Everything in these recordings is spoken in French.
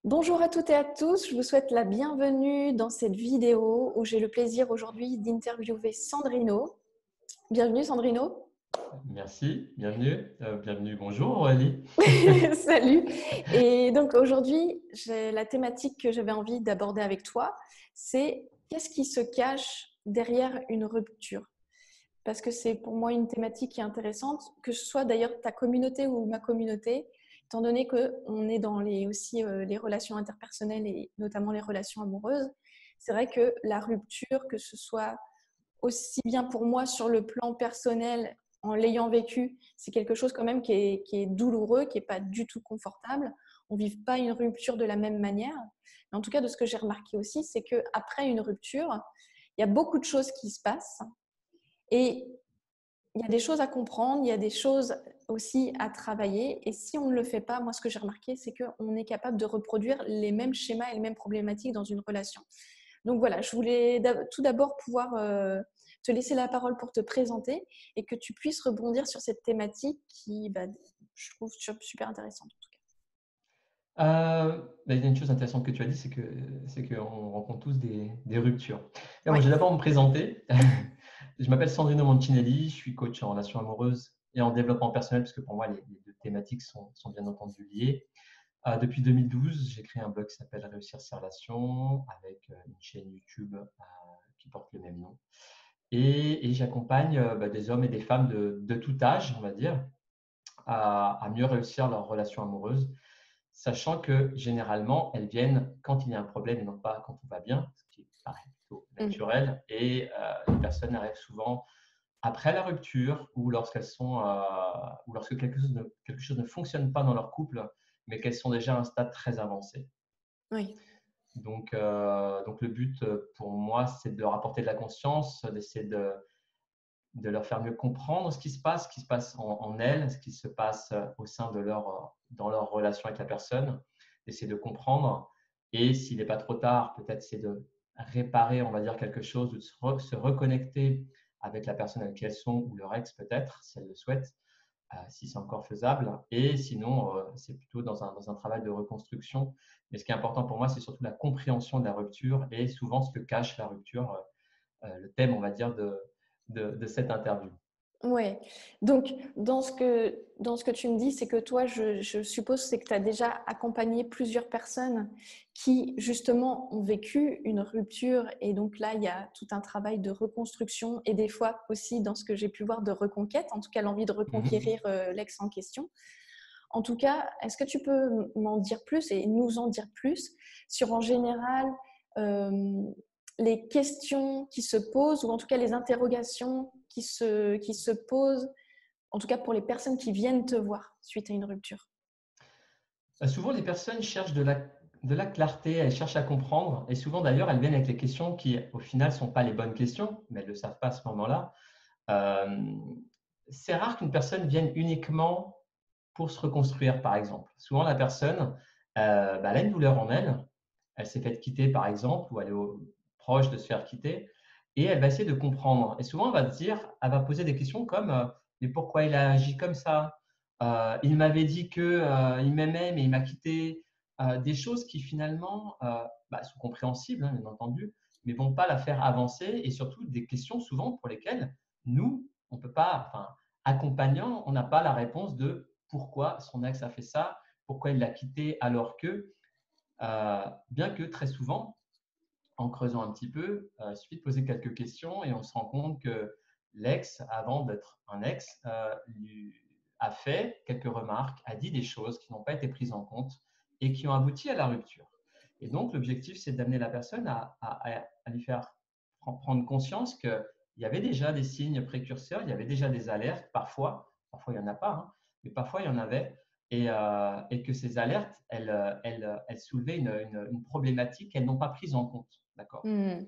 Bonjour à toutes et à tous, je vous souhaite la bienvenue dans cette vidéo où j'ai le plaisir aujourd'hui d'interviewer Sandrino. Bienvenue Sandrino. Merci, bienvenue. Bienvenue, bonjour Aurélie. Salut. Et donc aujourd'hui, la thématique que j'avais envie d'aborder avec toi, c'est qu'est-ce qui se cache derrière une rupture? Parce que c'est pour moi une thématique qui est intéressante, que ce soit d'ailleurs ta communauté ou ma communauté, étant donné qu'on est dans les relations interpersonnelles et notamment les relations amoureuses. C'est vrai que la rupture, que ce soit aussi bien pour moi sur le plan personnel, en l'ayant vécu, c'est quelque chose quand même qui est douloureux, qui n'est pas du tout confortable. On ne vit pas une rupture de la même manière. Mais en tout cas, de ce que j'ai remarqué aussi, c'est qu'après une rupture, il y a beaucoup de choses qui se passent et il y a des choses à comprendre, il y a des choses aussi à travailler. Et si on ne le fait pas, moi, ce que j'ai remarqué, c'est qu'on est capable de reproduire les mêmes schémas et les mêmes problématiques dans une relation. Donc voilà, je voulais tout d'abord pouvoir te laisser la parole pour te présenter et que tu puisses rebondir sur cette thématique qui, je trouve super intéressante en tout cas. Il y a une chose intéressante que tu as dit, c'est qu'on rencontre tous des ruptures. Alors, Oui. je vais d'abord me présenter. Je m'appelle Sandrino Moncinelli, je suis coach en relations amoureuses et en développement personnel, parce que pour moi, les deux thématiques sont bien entendu liées. Depuis 2012, j'ai créé un blog qui s'appelle Réussir ses relations, avec une chaîne YouTube qui porte le même nom. Et j'accompagne des hommes et des femmes de tout âge, on va dire, à mieux réussir leurs relations amoureuses, sachant que généralement, elles viennent quand il y a un problème et non pas quand tout va bien, ce qui paraît plutôt Mhm. naturel. Et les personnes arrivent souvent après la rupture ou lorsqu'elles sont, ou lorsque quelque chose ne fonctionne pas dans leur couple, mais qu'elles sont déjà à un stade très avancé. Oui. Donc le but pour moi, c'est de leur apporter de la conscience, d'essayer de leur faire mieux comprendre ce qui se passe en elles, ce qui se passe au sein de dans leur relation avec la personne, d'essayer de comprendre. Et s'il n'est pas trop tard, peut-être c'est de réparer, on va dire, quelque chose, de se reconnecter avec la personne avec qui elles sont, ou leur ex peut-être, si elles le souhaitent, si c'est encore faisable. Et sinon, c'est plutôt dans un travail de reconstruction. Mais ce qui est important pour moi, c'est surtout la compréhension de la rupture et souvent ce que cache la rupture, le thème, on va dire, de cette interview. Ouais. Donc, dans ce que tu me dis, c'est que toi, je suppose, c'est que tu as déjà accompagné plusieurs personnes qui, justement, ont vécu une rupture. Et donc là, il y a tout un travail de reconstruction et des fois aussi, dans ce que j'ai pu voir, de reconquête, en tout cas l'envie de Mhm. reconquérir l'ex en question. En tout cas, est-ce que tu peux m'en dire plus et nous en dire plus sur, en général, euh, les questions qui se posent ou en tout cas les interrogations qui se posent, en tout cas pour les personnes qui viennent te voir suite à une rupture? Souvent, les personnes cherchent de la clarté, elles cherchent à comprendre. Et souvent, d'ailleurs, elles viennent avec les questions qui, au final, ne sont pas les bonnes questions, mais elles ne le savent pas à ce moment-là. Euh, c'est rare qu'une personne vienne uniquement pour se reconstruire, par exemple. Souvent, la personne, elle a une douleur en elle. Elle s'est faite quitter, par exemple, ou elle est proche de se faire quitter. Et elle va essayer de comprendre. Et souvent, elle va poser des questions comme mais pourquoi il a agi comme ça? Il m'avait dit que il m'aimait, mais il m'a quitté. Des choses qui finalement sont compréhensibles, hein, bien entendu, mais vont pas la faire avancer. Et surtout, des questions souvent pour lesquelles nous, on peut pas, enfin, accompagnant, on n'a pas la réponse de pourquoi son ex a fait ça, pourquoi il l'a quitté alors que, bien que très souvent, en creusant un petit peu, il suffit de poser quelques questions et on se rend compte que l'ex, avant d'être un ex, lui a fait quelques remarques, a dit des choses qui n'ont pas été prises en compte et qui ont abouti à la rupture. Et donc, l'objectif, c'est d'amener la personne à lui faire prendre conscience qu'il y avait déjà des signes précurseurs, il y avait déjà des alertes, parfois il n'y en a pas, hein, mais parfois il y en avait, et que ces alertes, elles soulevaient une problématique qu'elles n'ont pas prise en compte. D'accord. Hmm.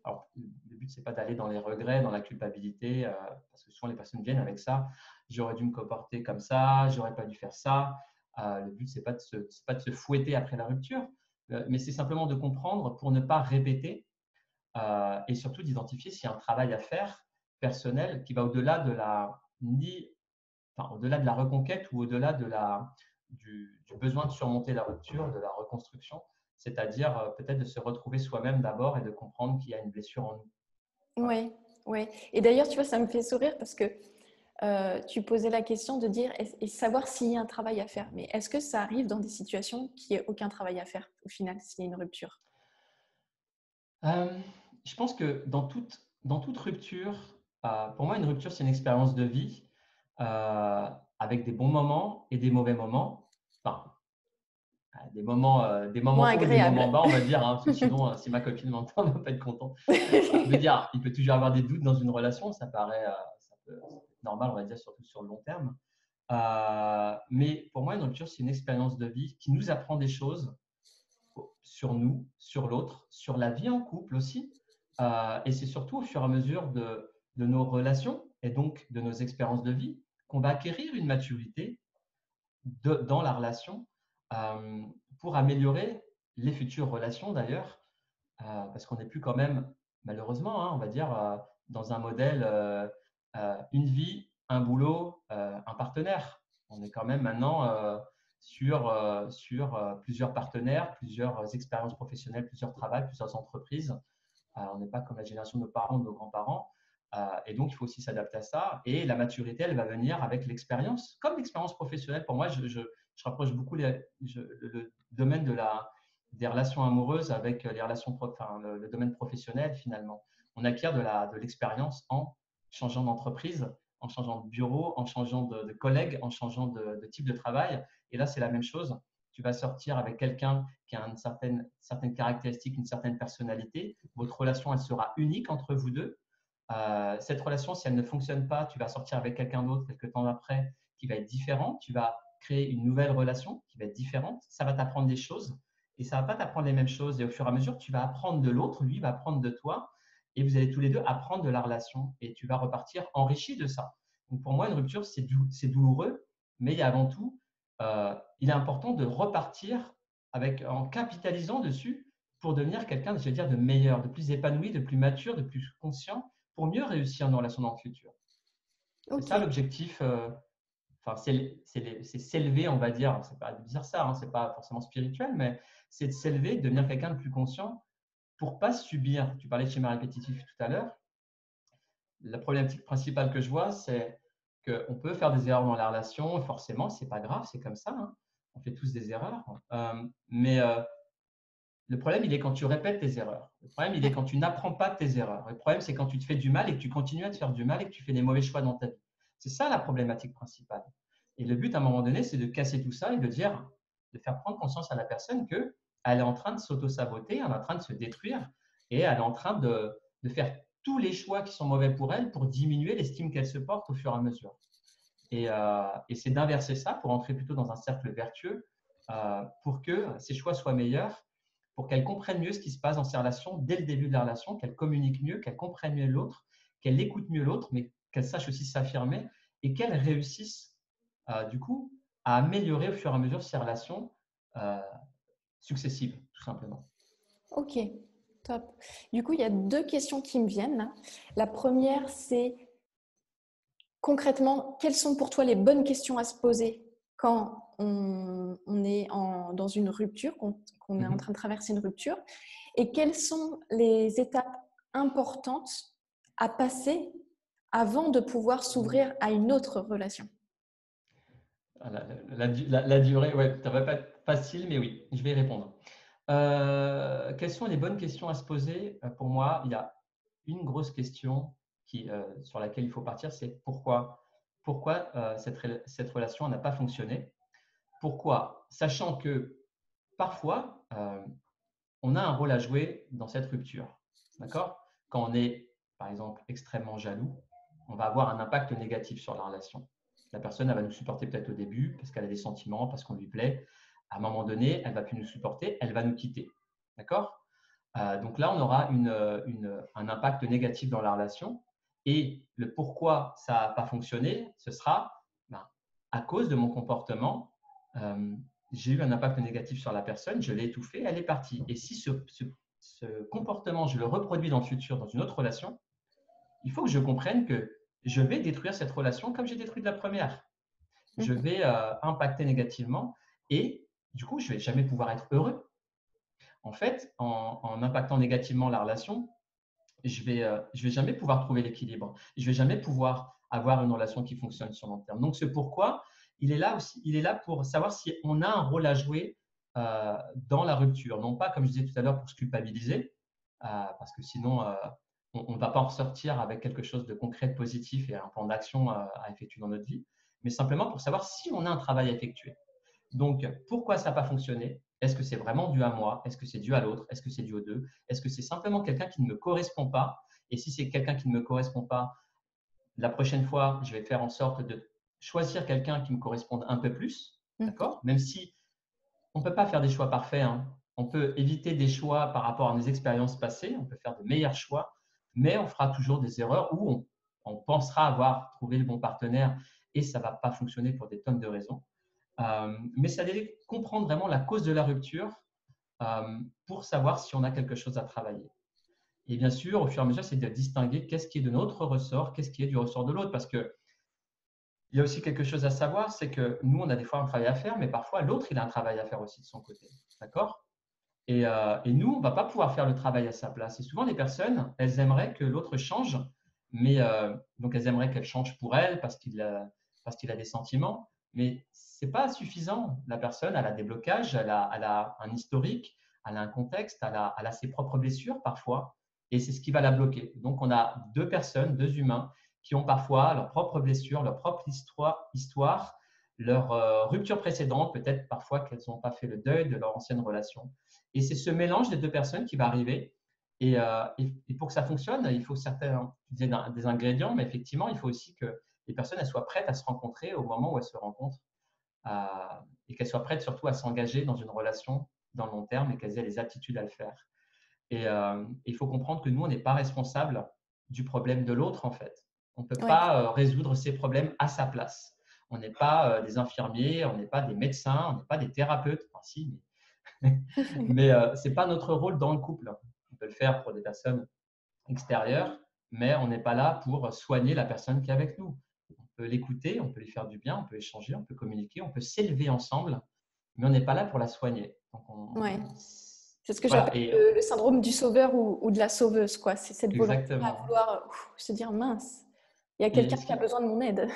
Alors, le but, c'est pas d'aller dans les regrets, dans la culpabilité, parce que souvent les personnes viennent avec ça. J'aurais dû me comporter comme ça, j'aurais pas dû faire ça. Le but, c'est pas de se fouetter après la rupture, mais c'est simplement de comprendre pour ne pas répéter et surtout d'identifier s'il y a un travail à faire personnel qui va au-delà de la ni enfin, au-delà de la reconquête ou au-delà du besoin de surmonter la rupture, de la reconstruction, c'est-à-dire peut-être de se retrouver soi-même d'abord et de comprendre qu'il y a une blessure en nous. Voilà. Ouais, ouais. Et d'ailleurs, tu vois, ça me fait sourire parce que tu posais la question de dire et savoir s'il y a un travail à faire. Mais est-ce que ça arrive dans des situations qu'il n'y ait aucun travail à faire au final, s'il y a une rupture? Euh, je pense que dans toute rupture, pour moi, une rupture, c'est une expérience de vie avec des bons moments et des mauvais moments. Enfin, des Moins moments hauts et des moments agréable. bas, on va dire, hein, parce que sinon, si ma copine m'entend, elle ne va pas être contente. Je veux dire, il peut toujours avoir des doutes dans une relation, ça peut être normal, on va dire, surtout sur le long terme. Mais pour moi, une rupture, c'est une expérience de vie qui nous apprend des choses sur nous, sur l'autre, sur la vie en couple aussi. Et c'est surtout au fur et à mesure de nos relations et donc de nos expériences de vie qu'on va acquérir une maturité dans la relation euh, pour améliorer les futures relations d'ailleurs, parce qu'on n'est plus quand même, malheureusement, hein, on va dire, dans un modèle une vie, un boulot, un partenaire. On est quand même maintenant sur plusieurs partenaires, plusieurs expériences professionnelles, plusieurs travails, plusieurs entreprises. On n'est pas comme la génération de nos parents, de nos grands-parents. Et donc, il faut aussi s'adapter à ça. Et la maturité, elle va venir avec l'expérience. Comme l'expérience professionnelle, pour moi, je rapproche beaucoup le domaine des relations amoureuses avec les relations, enfin, le domaine professionnel finalement. On acquiert de l'expérience en changeant d'entreprise, en changeant de bureau, en changeant de collègue, en changeant de type de travail. Et là, c'est la même chose. Tu vas sortir avec quelqu'un qui a une certaine caractéristique, une certaine personnalité. Votre relation, elle sera unique entre vous deux. Cette relation, si elle ne fonctionne pas, tu vas sortir avec quelqu'un d'autre quelques temps après qui va être différent. Tu vas créer une nouvelle relation qui va être différente. Ça va t'apprendre des choses et ça ne va pas t'apprendre les mêmes choses. Et au fur et à mesure, tu vas apprendre de l'autre, lui va apprendre de toi et vous allez tous les deux apprendre de la relation et tu vas repartir enrichi de ça. Donc pour moi, une rupture, c'est douloureux, mais avant tout, il est important de repartir en capitalisant dessus pour devenir quelqu'un, je veux dire, de meilleur, de plus épanoui, de plus mature, de plus conscient, pour mieux réussir nos relations dans le futur. C'est Ok, ça l'objectif. Enfin, c'est s'élever, on va dire. C'est pas de dire ça, hein, c'est pas forcément spirituel, mais c'est de s'élever, de devenir quelqu'un de plus conscient pour pas subir. Tu parlais de schéma répétitif tout à l'heure. La problématique principale que je vois, c'est qu'on peut faire des erreurs dans la relation. Forcément, c'est pas grave, c'est comme ça, hein. On fait tous des erreurs. Mais le problème, il est quand tu répètes tes erreurs. Le problème, il est ouais, quand tu n'apprends pas de tes erreurs. Le problème, c'est quand tu te fais du mal et que tu continues à te faire du mal et que tu fais des mauvais choix dans ta vie. C'est ça la problématique principale. Et le but, à un moment donné, c'est de casser tout ça et de faire prendre conscience à la personne qu'elle est en train de s'auto-saboter, elle est en train de se détruire et elle est en train de faire tous les choix qui sont mauvais pour elle pour diminuer l'estime qu'elle se porte au fur et à mesure. Et c'est d'inverser ça pour entrer plutôt dans un cercle vertueux pour que ses choix soient meilleurs, pour qu'elle comprenne mieux ce qui se passe dans ses relations dès le début de la relation, qu'elle communique mieux, qu'elle comprenne mieux l'autre, qu'elle écoute mieux l'autre, mais qu'elle sache aussi s'affirmer et qu'elle réussisse du coup à améliorer au fur et à mesure ses relations euh, successives, tout simplement. ok, top. Du coup, il y a deux questions qui me viennent là. La première, c'est concrètement, quelles sont pour toi les bonnes questions à se poser quand on est dans une rupture, qu'on est en Mhm. train de traverser une rupture? Et quelles sont les étapes importantes à passer avant de pouvoir s'ouvrir à une autre relation? La durée, ouais, ça va pas être facile, mais oui, je vais y répondre. Quelles sont les bonnes questions à se poser? Pour moi, il y a une grosse question sur laquelle il faut partir, c'est pourquoi, cette relation n'a pas fonctionné? Pourquoi? Sachant que parfois, on a un rôle à jouer dans cette rupture. D'accord? Quand on est, par exemple, extrêmement jaloux, on va avoir un impact négatif sur la relation. La personne, elle va nous supporter peut-être au début parce qu'elle a des sentiments, parce qu'on lui plaît. À un moment donné, elle ne va plus nous supporter, elle va nous quitter. D'accord? Donc là, on aura un impact négatif dans la relation. Et le pourquoi ça n'a pas fonctionné, ce sera ben, à cause de mon comportement. euh, j'ai eu un impact négatif sur la personne, je l'ai étouffée, elle est partie. Et si ce comportement, je le reproduis dans le futur, dans une autre relation, il faut que je comprenne que je vais détruire cette relation comme j'ai détruit la première. je Mhm. vais impacter négativement et du coup, je ne vais jamais pouvoir être heureux. En fait, en impactant négativement la relation, je vais jamais pouvoir trouver l'équilibre. Je vais jamais pouvoir avoir une relation qui fonctionne sur long terme. Donc, c'est pourquoi il est là aussi. Il est là pour savoir si on a un rôle à jouer dans la rupture. Non pas, comme je disais tout à l'heure, pour se culpabiliser, parce que sinon, on ne va pas en ressortir avec quelque chose de concret, de positif et un plan d'action à effectuer dans notre vie, mais simplement pour savoir si on a un travail à effectuer. Donc, pourquoi ça n'a pas fonctionné? Est-ce que c'est vraiment dû à moi? Est-ce que c'est dû à l'autre? Est-ce que c'est dû aux deux? Est-ce que c'est simplement quelqu'un qui ne me correspond pas? Et si c'est quelqu'un qui ne me correspond pas, la prochaine fois, je vais faire en sorte de choisir quelqu'un qui me corresponde un peu plus, Mhm. d'accord? Même si on ne peut pas faire des choix parfaits, hein. On peut éviter des choix par rapport à nos expériences passées, on peut faire de meilleurs choix, mais on fera toujours des erreurs où on pensera avoir trouvé le bon partenaire et ça ne va pas fonctionner pour des tonnes de raisons. Mais ça allait comprendre vraiment la cause de la rupture pour savoir si on a quelque chose à travailler. Et bien sûr, au fur et à mesure, c'est de distinguer qu'est-ce qui est de notre ressort, qu'est-ce qui est du ressort de l'autre. Parce qu'il y a aussi quelque chose à savoir, c'est que nous, on a des fois un travail à faire, mais parfois l'autre, il a un travail à faire aussi de son côté. D'accord? Et nous, on ne va pas pouvoir faire le travail à sa place. Et souvent, les personnes, elles aimeraient que l'autre change, mais donc elles aimeraient qu'elle change pour elle parce qu'il a des sentiments, mais ce n'est pas suffisant. La personne, elle a des blocages, elle a un historique, elle a un contexte, elle a ses propres blessures parfois, et c'est ce qui va la bloquer. Donc, on a deux personnes, deux humains, qui ont parfois leurs propres blessures, leur propre histoire leur rupture précédente, peut-être parfois qu'elles n'ont pas fait le deuil de leur ancienne relation. Et c'est ce mélange des deux personnes qui va arriver. Et pour que ça fonctionne, il faut certains des ingrédients, mais effectivement, il faut aussi que les personnes elles soient prêtes à se rencontrer au moment où elles se rencontrent euh, et qu'elles soient prêtes surtout à s'engager dans une relation dans le long terme et qu'elles aient les aptitudes à le faire. Et il faut comprendre que nous, on n'est pas responsable du problème de l'autre, en fait. On ne peut Ouais. pas résoudre ses problèmes à sa place. On n'est pas des infirmiers, on n'est pas des médecins, on n'est pas des thérapeutes. Enfin, si, mais ce n'est pas notre rôle dans le couple. On peut le faire pour des personnes extérieures, mais on n'est pas là pour soigner la personne qui est avec nous. On peut l'écouter, on peut lui faire du bien, on peut échanger, on peut communiquer, on peut s'élever ensemble, mais on n'est pas là pour la soigner. Donc Ouais. C'est ce que voilà, j'appelle et le syndrome du sauveur ou de la sauveuse, quoi. C'est cette volonté à exactement. vouloir se dire mince, il y a Et quelqu'un ce qui a qui, besoin de mon aide.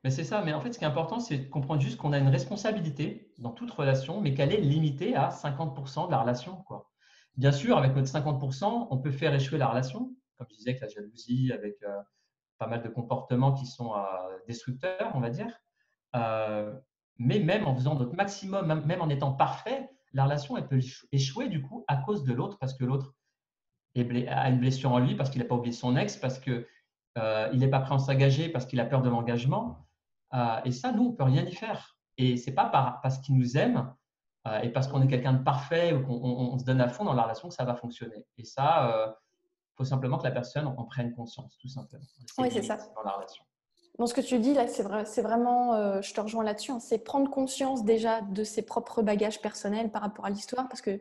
mais c'est ça, mais en fait, ce qui est important, c'est de comprendre juste qu'on a une responsabilité dans toute relation, mais qu'elle est limitée à 50% de la relation, quoi. Bien sûr, avec notre 50%, on peut faire échouer la relation, comme je disais, avec la jalousie, avec pas mal de comportements qui sont destructeurs, on va dire. Euh, mais même en faisant notre maximum, même en étant parfait, la relation, elle peut échouer du coup à cause de l'autre, parce que l'autre a une blessure en lui, parce qu'il n'a pas oublié son ex, parce qu'il n'est pas prêt à s'engager, parce qu'il a peur de l'engagement. Et ça, nous, on ne peut rien y faire. Et ce n'est pas parce qu'il nous aime et parce qu'on est quelqu'un de parfait ou qu'on se donne à fond dans la relation que ça va fonctionner. Et ça, il faut simplement que la personne en prenne conscience, tout simplement, de ses Oui, c'est ça. limites dans la relation. Bon, ce que tu dis là, c'est vrai, c'est vraiment, je te rejoins là-dessus, hein, c'est prendre conscience déjà de ses propres bagages personnels par rapport à l'histoire, parce que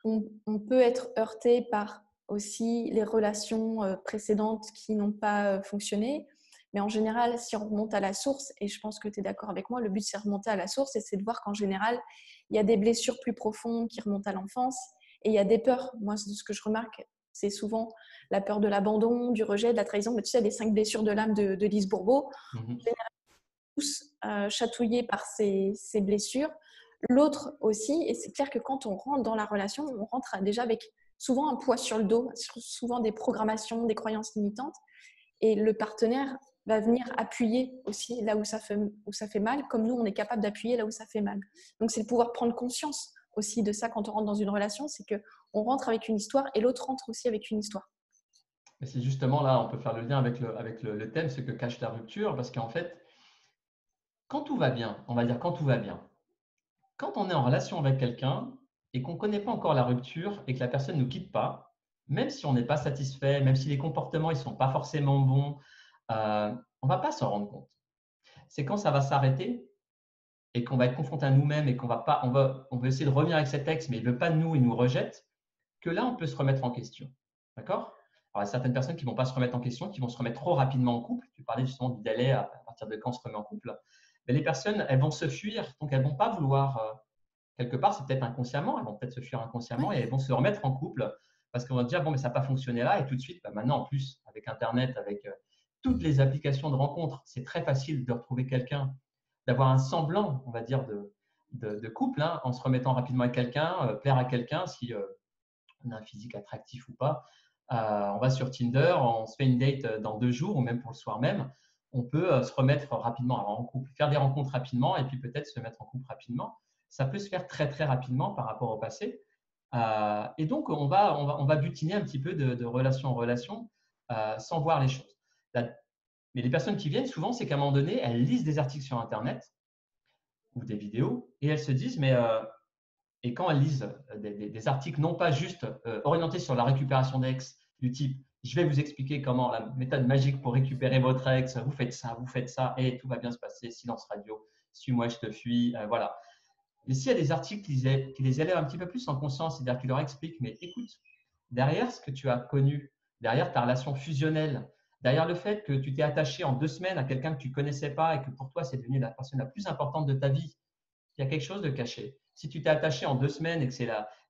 on peut être heurté par aussi les relations précédentes qui n'ont pas fonctionné. Mais en général, si on remonte à la source, et je pense que tu es d'accord avec moi, le but c'est de remonter à la source et c'est de voir qu'en général, il y a des blessures plus profondes qui remontent à l'enfance et il y a des peurs. Moi, ce que je remarque, c'est souvent la peur de l'abandon, du rejet, de la trahison. Mais tu sais, les 5 blessures de l'âme de Lise Bourbeau, Mhm. tous chatouillés par ces blessures. L'autre aussi, et c'est clair que quand on rentre dans la relation, on rentre déjà avec souvent un poids sur le dos, souvent des programmations, des croyances limitantes, et le partenaire va venir appuyer aussi là où ça fait mal, comme nous, on est capable d'appuyer là où ça fait mal. Donc, c'est de pouvoir prendre conscience aussi de ça quand on rentre dans une relation, c'est qu'on rentre avec une histoire et l'autre rentre aussi avec une histoire. Mais c'est justement là, on peut faire le lien avec le thème, ce que cache la rupture, parce qu'en fait, quand tout va bien, on va dire quand tout va bien, quand on est en relation avec quelqu'un et qu'on ne connaît pas encore la rupture et que la personne ne nous quitte pas, même si on n'est pas satisfait, même si les comportements ne sont pas forcément bons, on ne va pas s'en rendre compte. C'est quand ça va s'arrêter et qu'on va être confronté à nous-mêmes et qu'on va pas, on va essayer de revenir avec cet ex, mais il ne veut pas de nous, il nous rejette, que là, on peut se remettre en question. D'accord? Alors, il y a certaines personnes qui ne vont pas se remettre en question, qui vont se remettre trop rapidement en couple. Tu parlais justement du délai à partir de quand on se remet en couple. mais les personnes, elles vont se fuir, donc elles ne vont pas vouloir, quelque part, c'est peut-être inconsciemment, elles vont peut-être se fuir inconsciemment Ouais. et elles vont se remettre en couple parce qu'on va dire, bon, mais ça n'a pas fonctionné là, et tout de suite, bah, maintenant, en plus, avec Internet, avec toutes les applications de rencontres, c'est très facile de retrouver quelqu'un, d'avoir un semblant, on va dire, de couple, hein, en se remettant rapidement avec quelqu'un, plaire à quelqu'un, si on a un physique attractif ou pas. On va sur Tinder, on se fait une date dans 2 jours ou même pour le soir même. On peut se remettre rapidement en couple, faire des rencontres rapidement et puis peut-être se mettre en couple rapidement. Ça peut se faire très très rapidement par rapport au passé. Et donc, on va butiner un petit peu de relation en relation sans voir les choses. Mais les personnes qui viennent, souvent, c'est qu'à un moment donné, elles lisent des articles sur Internet ou des vidéos et elles se disent, mais et quand elles lisent des articles non pas juste orientés sur la récupération d'ex, du type je vais vous expliquer comment la méthode magique pour récupérer votre ex, vous faites ça et tout va bien se passer, silence radio, suis-moi, je te fuis, voilà. Et s'il y a des articles qui les élèvent un petit peu plus en conscience, c'est-à-dire qui leur expliquent, mais écoute, derrière ce que tu as connu, derrière ta relation fusionnelle, derrière le fait que tu t'es attaché en 2 semaines à quelqu'un que tu ne connaissais pas et que pour toi c'est devenu la personne la plus importante de ta vie, il y a quelque chose de caché. Si tu t'es attaché en 2 semaines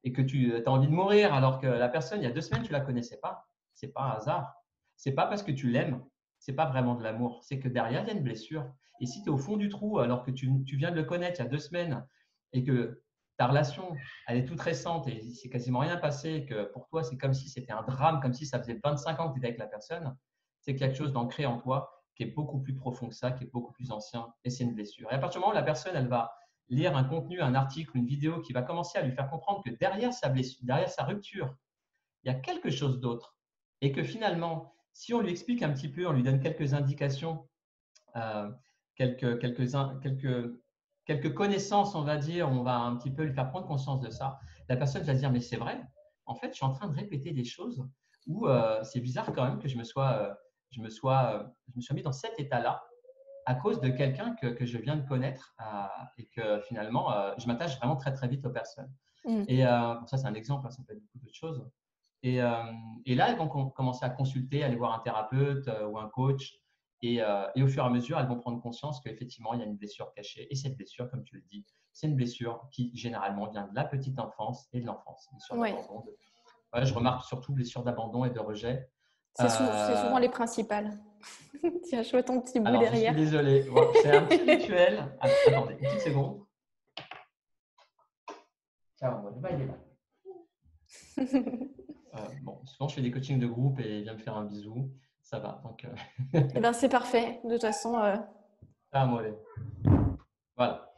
et que tu as envie de mourir alors que la personne, il y a 2 semaines, tu ne la connaissais pas, ce n'est pas un hasard. Ce n'est pas parce que tu l'aimes, ce n'est pas vraiment de l'amour. C'est que derrière, il y a une blessure. Et si tu es au fond du trou alors que tu viens de le connaître il y a 2 semaines et que ta relation, elle est toute récente et il s'est quasiment rien passé, que pour toi, c'est comme si c'était un drame, comme si ça faisait 25 ans que tu étais avec la personne, c'est qu'il y a quelque chose d'ancré en toi qui est beaucoup plus profond que ça, qui est beaucoup plus ancien et c'est une blessure. Et à partir du moment où la personne, elle va lire un contenu, un article, une vidéo qui va commencer à lui faire comprendre que derrière sa blessure, derrière sa rupture, il y a quelque chose d'autre. Et que finalement, si on lui explique un petit peu, on lui donne quelques indications, euh, quelques connaissances, on va dire, on va un petit peu lui faire prendre conscience de ça, la personne va se dire, mais c'est vrai, en fait, je suis en train de répéter des choses où c'est bizarre quand même que je me sois mis dans cet état-là à cause de quelqu'un que je viens de connaître et que finalement, je m'attache vraiment très, très vite aux personnes. Mm. Et ça, c'est un exemple, hein, ça peut être beaucoup d'autres choses. Et, euh, et là, elles vont commencer à consulter, aller voir un thérapeute ou un coach. Et au fur et à mesure, elles vont prendre conscience qu'effectivement, il y a une blessure cachée. Et cette blessure, comme tu le dis, c'est une blessure qui généralement vient de la petite enfance et de l'enfance. Blessure Ouais. d'abandon. Ouais, je remarque surtout blessure d'abandon et de rejet. C'est souvent les principales. Tiens, je vois ton petit bout Alors, je suis derrière. désolé. Bon, c'est un petit rituel. Attendez, une petite seconde. Ciao, on va, il est là. Bon, souvent, je fais des coachings de groupe et il vient me faire un bisou. Ça va. Donc, Eh ben, c'est parfait. De toute façon, moi, voilà.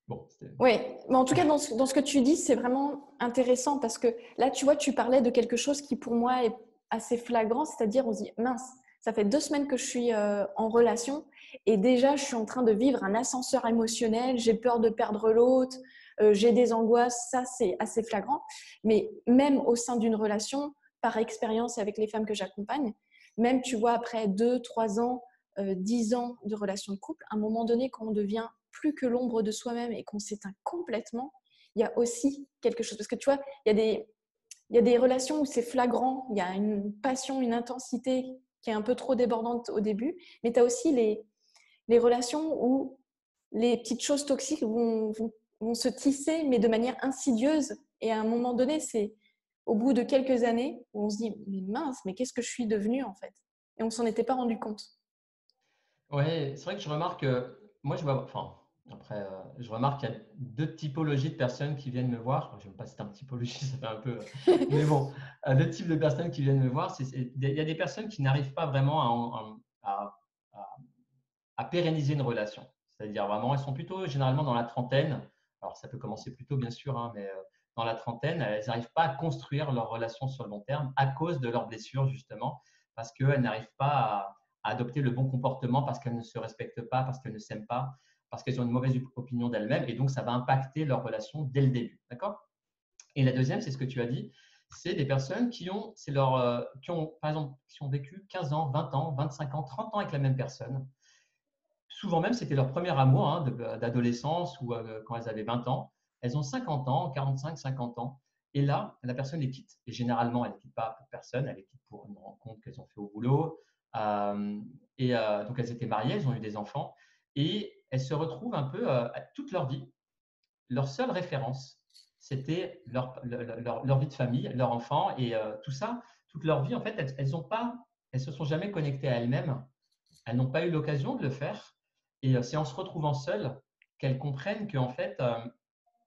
Bon, oui. Mais en tout cas, dans ce que tu dis, c'est vraiment intéressant parce que là, tu vois, tu parlais de quelque chose qui pour moi est assez flagrant, c'est-à-dire on se dit, mince, ça fait 2 semaines que je suis en relation et déjà, je suis en train de vivre un ascenseur émotionnel, j'ai peur de perdre l'autre, j'ai des angoisses, ça, c'est assez flagrant. Mais même au sein d'une relation, par expérience avec les femmes que j'accompagne, même, tu vois, après 2, 3 ans, 10 ans de relation de couple, à un moment donné, quand on devient plus que l'ombre de soi-même et qu'on s'éteint complètement, il y a aussi quelque chose. Parce que tu vois, il y a des relations où c'est flagrant, il y a une passion, une intensité qui est un peu trop débordante au début, mais tu as aussi les relations où les petites choses toxiques vont se tisser, mais de manière insidieuse. Et à un moment donné, c'est au bout de quelques années où on se dit, mais mince, mais qu'est-ce que je suis devenue en fait? Et on s'en était pas rendu compte. ouais, c'est vrai que je remarque, moi, je vois, enfin, après, je remarque qu'il y a 2 typologies de personnes qui viennent me voir. Je n'aime pas si c'est un typologie, ça fait un peu. Mais bon, 2 types de personnes qui viennent me voir. Il y a des personnes qui n'arrivent pas vraiment à- à pérenniser une relation. C'est-à-dire vraiment, elles sont plutôt généralement dans la trentaine. Alors, ça peut commencer plus tôt, bien sûr, hein, mais dans la trentaine, elles n'arrivent pas à construire leur relation sur le long terme à cause de leurs blessures, justement, parce qu'elles n'arrivent pas à adopter le bon comportement, parce qu'elles ne se respectent pas, parce qu'elles ne s'aiment pas, parce qu'elles ont une mauvaise opinion d'elles-mêmes, et donc ça va impacter leur relation dès le début. D'accord? Et la deuxième, c'est ce que tu as dit, c'est des personnes qui ont, par exemple, qui ont vécu 15 ans, 20 ans, 25 ans, 30 ans avec la même personne. Souvent même, c'était leur premier amour hein, d'adolescence ou quand elles avaient 20 ans. Elles ont 50 ans, 45, 50 ans. Et là, la personne les quitte. Et généralement, elle ne quitte pas pour personne, elle les quitte pour une rencontre qu'elles ont fait au boulot. Donc, elles étaient mariées, elles ont eu des enfants. et elles se retrouvent un peu toute leur vie. Leur seule référence, c'était leur vie de famille, leur enfant et tout ça, toute leur vie, en fait, elles se sont jamais connectées à elles-mêmes. Elles n'ont pas eu l'occasion de le faire. Et c'est en se retrouvant seules qu'elles comprennent qu'en fait,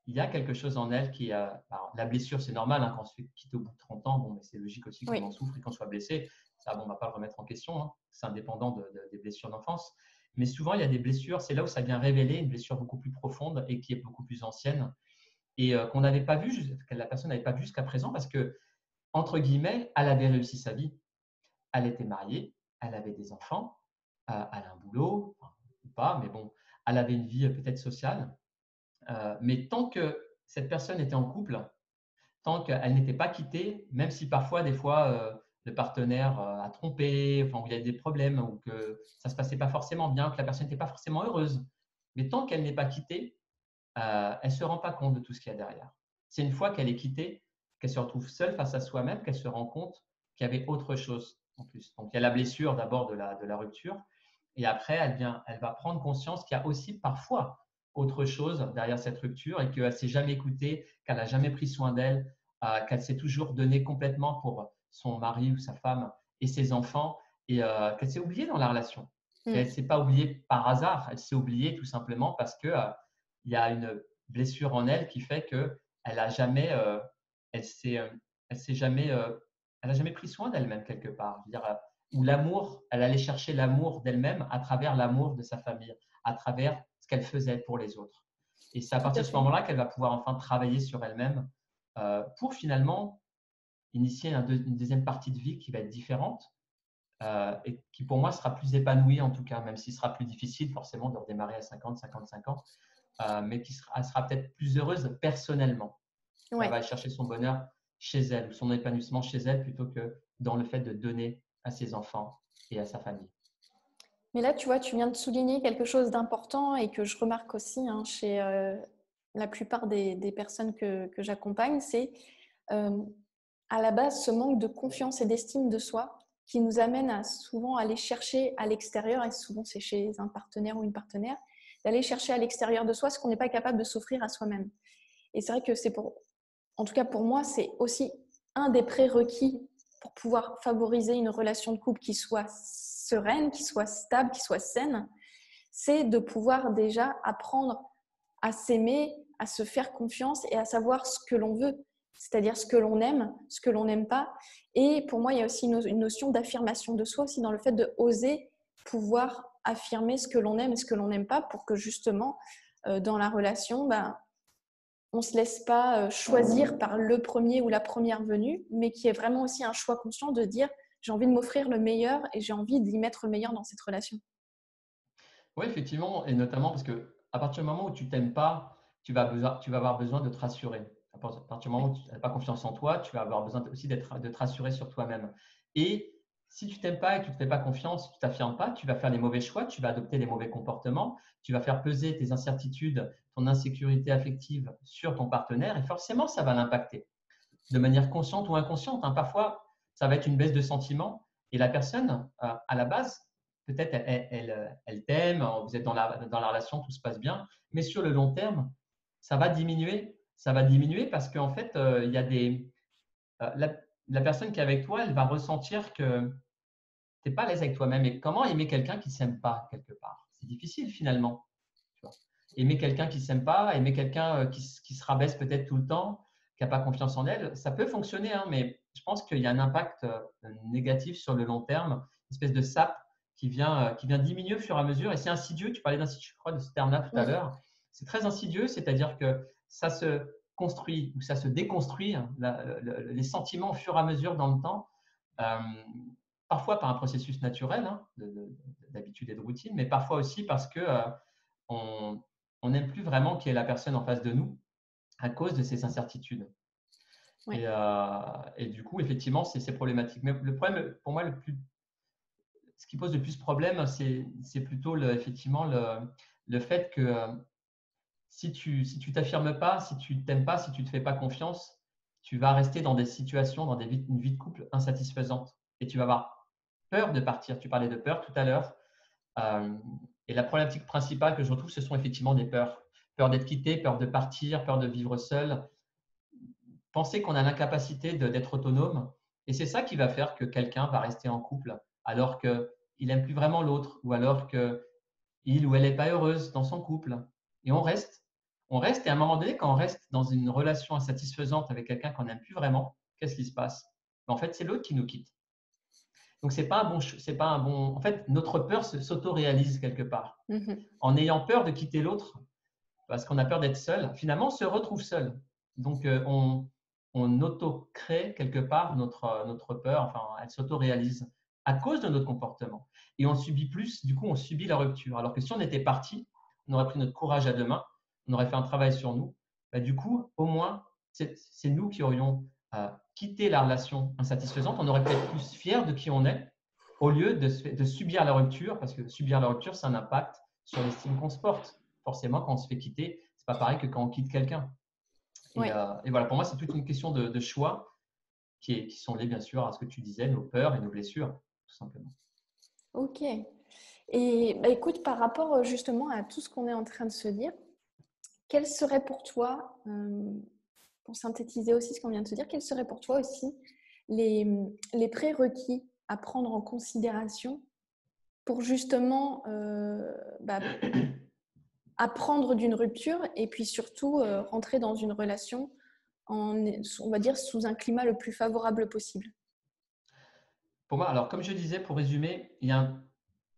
il y a quelque chose en elles qui alors, la blessure, c'est normal hein, quand on se fait quitter au bout de 30 ans, bon, mais c'est logique aussi qu'on en Oui, souffre et qu'on soit blessé. Ça, bon, on ne va pas le remettre en question, hein. C'est indépendant des blessures d'enfance. Mais souvent, il y a des blessures, c'est là où ça vient révéler une blessure beaucoup plus profonde et qui est beaucoup plus ancienne et qu'on n'avait pas vu, que la personne n'avait pas vu jusqu'à présent parce que, entre guillemets, elle avait réussi sa vie. Elle était mariée, elle avait des enfants, elle a un boulot, enfin, ou pas, mais bon, elle avait une vie peut-être sociale. Mais tant que cette personne était en couple, tant qu'elle n'était pas quittée, même si parfois, des fois, le partenaire a trompé, enfin, où il y a des problèmes, ou que ça ne se passait pas forcément bien, que la personne n'était pas forcément heureuse, mais tant qu'elle n'est pas quittée, elle ne se rend pas compte de tout ce qu'il y a derrière. C'est une fois qu'elle est quittée, qu'elle se retrouve seule face à soi-même, qu'elle se rend compte qu'il y avait autre chose en plus. Donc, il y a la blessure d'abord de la rupture, et après, elle va prendre conscience qu'il y a aussi parfois autre chose derrière cette rupture et qu'elle ne s'est jamais écoutée, qu'elle n'a jamais pris soin d'elle, qu'elle s'est toujours donnée complètement pour son mari ou sa femme et ses enfants, et qu'elle s'est oubliée dans la relation. Et elle ne mm, s'est pas oubliée par hasard, elle s'est oubliée tout simplement parce que il y a une blessure en elle qui fait que elle a jamais, elle s'est, elle s'est jamais, elle a jamais pris soin d'elle-même quelque part. Je veux dire, où l'amour, elle allait chercher l'amour d'elle-même à travers l'amour de sa famille, à travers ce qu'elle faisait pour les autres. Et c'est à tout partir à de ce fait. moment-là qu'elle va pouvoir enfin travailler sur elle-même pour finalement initier une deuxième partie de vie qui va être différente et qui pour moi sera plus épanouie en tout cas, même s'il sera plus difficile forcément de redémarrer à 50, 55 ans, mais elle sera peut-être plus heureuse personnellement. Elle va Ouais. aller chercher son bonheur chez elle ou son épanouissement chez elle plutôt que dans le fait de donner à ses enfants et à sa famille. Mais là, tu vois, tu viens de souligner quelque chose d'important et que je remarque aussi hein, chez la plupart des personnes que j'accompagne, c'est euh, à la base ce manque de confiance et d'estime de soi qui nous amène à souvent aller chercher à l'extérieur, et souvent c'est chez un partenaire ou une partenaire, d'aller chercher à l'extérieur de soi ce qu'on n'est pas capable de s'offrir à soi-même. Et c'est vrai que en tout cas pour moi, c'est aussi un des prérequis pour pouvoir favoriser une relation de couple qui soit sereine, qui soit stable, qui soit saine, c'est de pouvoir déjà apprendre à s'aimer, à se faire confiance et à savoir ce que l'on veut, c'est-à-dire ce que l'on aime, ce que l'on n'aime pas. Et pour moi, il y a aussi une notion d'affirmation de soi aussi dans le fait de oser pouvoir affirmer ce que l'on aime et ce que l'on n'aime pas pour que justement, dans la relation, on ne se laisse pas choisir par le premier ou la première venue, mais qui est vraiment aussi un choix conscient de dire j'ai envie de m'offrir le meilleur et j'ai envie d'y mettre le meilleur dans cette relation. Oui, effectivement, et notamment parce que à partir du moment où tu t'aimes pas, tu vas avoir besoin de te rassurer. À partir du moment Oui, où tu n'as pas confiance en toi, tu vas avoir besoin aussi de te rassurer sur toi-même. Et si tu t'aimes pas et que tu ne te fais pas confiance, tu ne t'affirmes pas, tu vas faire les mauvais choix, tu vas adopter les mauvais comportements, tu vas faire peser tes incertitudes, ton insécurité affective sur ton partenaire et forcément, ça va l'impacter de manière consciente ou inconsciente, hein. Parfois, ça va être une baisse de sentiment et la personne, à la base, peut-être elle t'aime, vous êtes dans la relation, tout se passe bien, mais sur le long terme, ça va diminuer. Ça va diminuer parce qu'en fait, il y a la personne qui est avec toi, elle va ressentir que tu n'es pas à l'aise avec toi-même. Et comment aimer quelqu'un qui ne s'aime pas quelque part? C'est difficile finalement. Tu vois. Aimer quelqu'un qui ne s'aime pas, aimer quelqu'un qui se rabaisse peut-être tout le temps, qui n'a pas confiance en elle, ça peut fonctionner, hein, mais je pense qu'il y a un impact négatif sur le long terme, une espèce de sape qui vient diminuer au fur et à mesure. Et c'est insidieux, tu parlais d'insidieux, je crois, de ce terme-là tout à oui, l'heure. C'est très insidieux, c'est-à-dire que ça se construit ou ça se déconstruit, hein, les sentiments au fur et à mesure dans le temps. Euh, Parfois par un processus naturel hein, d'habitude et de routine, mais parfois aussi parce que on n'aime plus vraiment qui est la personne en face de nous à cause de ces incertitudes. oui. Et du coup, effectivement, c'est problématique. Mais le problème, pour moi, ce qui pose le plus problème, c'est plutôt effectivement le fait que si tu t'affirmes pas, si tu t'aimes pas, si tu te fais pas confiance, tu vas rester dans des situations, une vie de couple insatisfaisante. Et tu vas avoir peur de partir. Tu parlais de peur tout à l'heure. Euh, Et la problématique principale que je retrouve, ce sont effectivement des peurs. Peur d'être quitté, peur de partir, peur de vivre seul. Penser qu'on a l'incapacité d'être autonome. Et c'est ça qui va faire que quelqu'un va rester en couple alors qu'il n'aime plus vraiment l'autre ou alors qu'il ou elle n'est pas heureuse dans son couple. Et on reste. On reste et à un moment donné, quand on reste dans une relation insatisfaisante avec quelqu'un qu'on n'aime plus vraiment, qu'est-ce qui se passe? En fait, c'est l'autre qui nous quitte. Donc, c'est pas un bon, c'est pas un bon. En fait, notre peur s'auto-réalise quelque part. En ayant peur de quitter l'autre, parce qu'on a peur d'être seul, finalement, on se retrouve seul. Donc, on auto-crée quelque part notre peur, enfin, elle s'auto-réalise à cause de notre comportement. Et on subit plus, du coup, on subit la rupture. Alors que si on était parti, on aurait pris notre courage à deux mains, on aurait fait un travail sur nous, bah, du coup, au moins, c'est nous qui aurions quitté la relation insatisfaisante, on aurait pu être plus fiers de qui on est, au lieu de subir la rupture, parce que subir la rupture, ça a un impact sur l'estime qu'on se porte. Forcément, quand on se fait quitter, c'est pas pareil que quand on quitte quelqu'un. Ouais. Et voilà, pour moi, c'est toute une question de choix qui sont liés, bien sûr, à ce que tu disais, nos peurs et nos blessures, tout simplement. Ok. Et bah, écoute, par rapport justement à tout ce qu'on est en train de se dire, quel serait pour toi, pour synthétiser aussi ce qu'on vient de se dire, quels seraient pour toi aussi les prérequis à prendre en considération pour justement apprendre d'une rupture et puis surtout rentrer dans une relation on va dire, sous un climat le plus favorable possible? Pour moi, alors comme je disais, pour résumer, il y a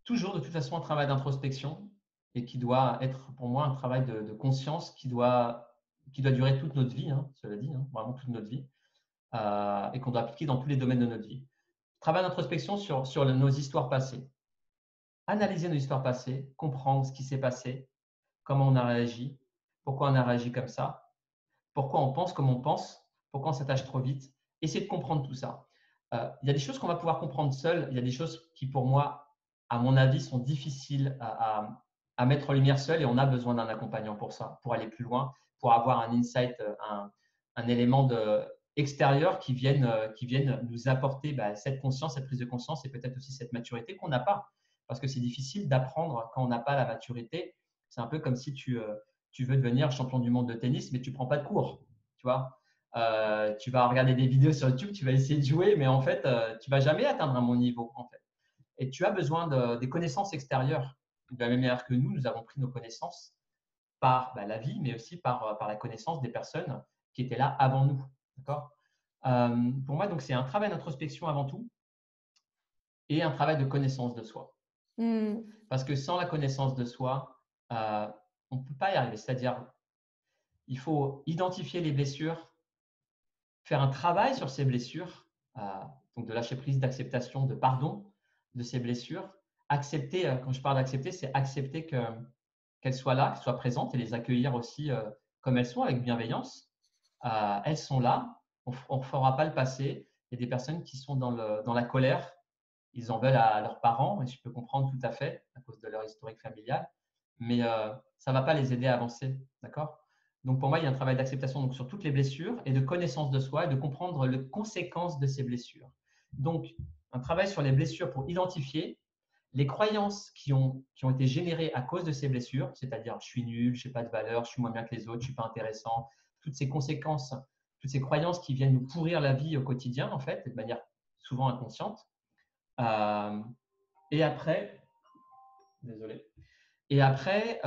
toujours de toute façon un travail d'introspection et qui doit être pour moi un travail de conscience qui doit durer toute notre vie, hein, cela dit, hein, vraiment toute notre vie, et qu'on doit appliquer dans tous les domaines de notre vie. Travail d'introspection sur nos histoires passées. Analyser nos histoires passées, comprendre ce qui s'est passé, comment on a réagi, pourquoi on a réagi comme ça, pourquoi on pense comme on pense, pourquoi on s'attache trop vite. Essayer de comprendre tout ça. Il y a des choses qu'on va pouvoir comprendre seul, il y a des choses qui, pour moi, à mon avis, sont difficiles à mettre en lumière seul et on a besoin d'un accompagnant pour ça, pour aller plus loin, pour avoir un insight, un élément extérieur qui vienne nous apporter cette conscience, cette prise de conscience et peut-être aussi cette maturité qu'on n'a pas. Parce que c'est difficile d'apprendre quand on n'a pas la maturité. C'est un peu comme si tu veux devenir champion du monde de tennis, mais tu ne prends pas de cours. Tu vois, tu vas regarder des vidéos sur YouTube, tu vas essayer de jouer, mais en fait, tu ne vas jamais atteindre un bon niveau. En fait. Et tu as besoin des connaissances extérieures. De la même manière que nous avons pris nos connaissances par la vie, mais aussi par la connaissance des personnes qui étaient là avant nous. D'accord. Pour moi, donc, c'est un travail d'introspection avant tout et un travail de connaissance de soi. Parce que sans la connaissance de soi, on ne peut pas y arriver. C'est-à-dire, il faut identifier les blessures, faire un travail sur ces blessures, donc de lâcher prise, d'acceptation, de pardon de ces blessures. Accepter, quand je parle d'accepter, c'est accepter qu'elles soient là, qu'elles soient présentes et les accueillir aussi comme elles sont, avec bienveillance. Elles sont là, on ne fera pas le passé. Il y a des personnes qui sont dans la colère, ils en veulent à leurs parents, et je peux comprendre tout à fait à cause de leur historique familial, mais ça ne va pas les aider à avancer, d'accord? Donc pour moi, il y a un travail d'acceptation sur toutes les blessures et de connaissance de soi et de comprendre les conséquences de ces blessures. Donc, un travail sur les blessures pour identifier les croyances qui ont été générées à cause de ces blessures, c'est-à-dire je suis nul, je n'ai pas de valeur, je suis moins bien que les autres, je ne suis pas intéressant, toutes ces conséquences, toutes ces croyances qui viennent nous pourrir la vie au quotidien, en fait, de manière souvent inconsciente. Et après, désolé. Et après,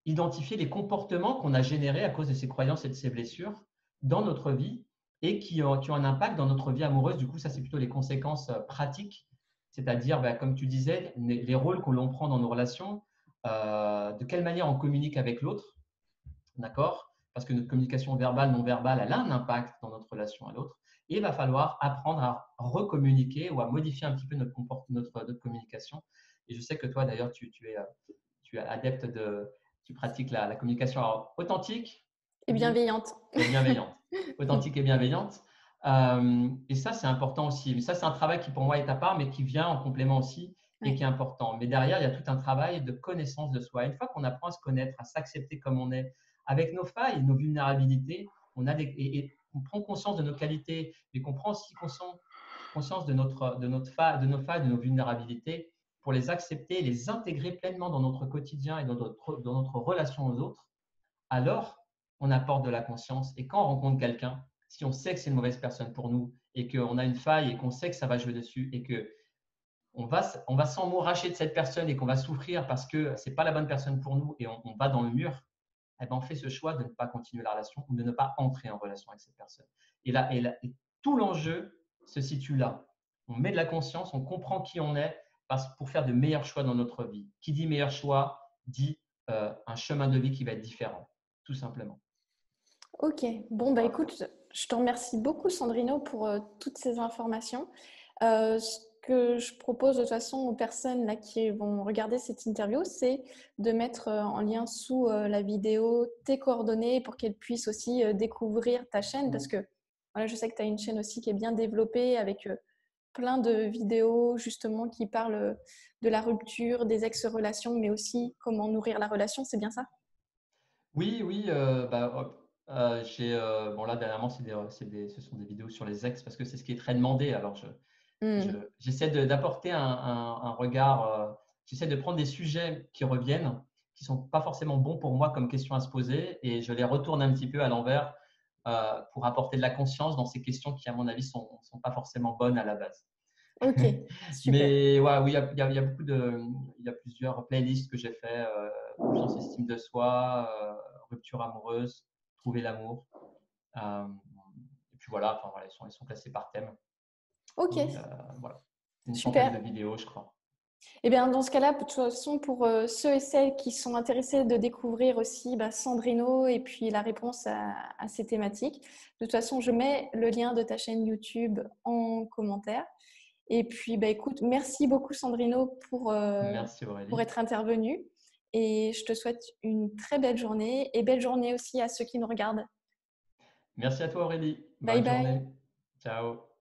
identifier les comportements qu'on a générés à cause de ces croyances et de ces blessures dans notre vie et qui ont un impact dans notre vie amoureuse. Du coup, ça, c'est plutôt les conséquences pratiques, c'est-à-dire, comme tu disais, les rôles que l'on prend dans nos relations, de quelle manière on communique avec l'autre, d'accord? Parce que notre communication verbale, non verbale, elle a un impact dans notre relation à l'autre. Et il va falloir apprendre à recommuniquer ou à modifier un petit peu notre communication. Et je sais que toi, d'ailleurs, tu es adepte tu pratiques la communication authentique Et bienveillante. et bienveillante. Authentique et bienveillante. Et ça, c'est important aussi. Mais ça, c'est un travail qui, pour moi, est à part, mais qui vient en complément aussi et qui est important. Mais derrière, il y a tout un travail de connaissance de soi. Une fois qu'on apprend à se connaître, à s'accepter comme on est, avec nos failles, nos vulnérabilités, et on prend conscience de nos qualités, mais qu'on prend aussi conscience de nos failles, de nos vulnérabilités, pour les accepter et les intégrer pleinement dans notre quotidien et dans notre relation aux autres, alors on apporte de la conscience. Et quand on rencontre quelqu'un, si on sait que c'est une mauvaise personne pour nous et qu'on a une faille et qu'on sait que ça va jouer dessus et que on va s'emmouracher de cette personne et qu'on va souffrir parce que ce n'est pas la bonne personne pour nous et on va dans le mur, eh ben on fait ce choix de ne pas continuer la relation ou de ne pas entrer en relation avec cette personne. Et tout l'enjeu se situe là. On met de la conscience, on comprend qui on est pour faire de meilleurs choix dans notre vie. Qui dit meilleur choix dit un chemin de vie qui va être différent, tout simplement. Ok, bon, bah écoute, je te remercie beaucoup, Sandrino, pour toutes ces informations. Ce que je propose de toute façon aux personnes là, qui vont regarder cette interview, c'est de mettre en lien sous la vidéo tes coordonnées pour qu'elles puissent aussi découvrir ta chaîne, parce que voilà, je sais que tu as une chaîne aussi qui est bien développée avec plein de vidéos justement qui parlent de la rupture, des ex-relations, mais aussi comment nourrir la relation, c'est bien ça? Oui, oui, bon là dernièrement ce sont des vidéos sur les ex parce que c'est ce qui est très demandé. Alors j'essaie d'apporter un regard, j'essaie de prendre des sujets qui reviennent, qui sont pas forcément bons pour moi comme question à se poser, et je les retourne un petit peu à l'envers pour apporter de la conscience dans ces questions qui, à mon avis, sont pas forcément bonnes à la base. Ok, super. Mais ouais, oui, il y a il y a plusieurs playlists que j'ai fait, confiance, estime de soi, rupture amoureuse, trouver l'amour. Et puis voilà, enfin, voilà, ils sont classés par thème. Ok, Et voilà, une centaine super. de vidéos, je crois. Eh bien, dans ce cas-là, de toute façon, pour ceux et celles qui sont intéressés de découvrir aussi Sandrino et puis la réponse à ces thématiques, de toute façon, je mets le lien de ta chaîne YouTube en commentaire. Et puis, écoute, merci beaucoup Sandrino Merci pour Aurélie. être intervenu. Et je te souhaite une très belle journée et belle journée aussi à ceux qui nous regardent. Merci à toi Aurélie. Bye Bonne bye. journée. Ciao.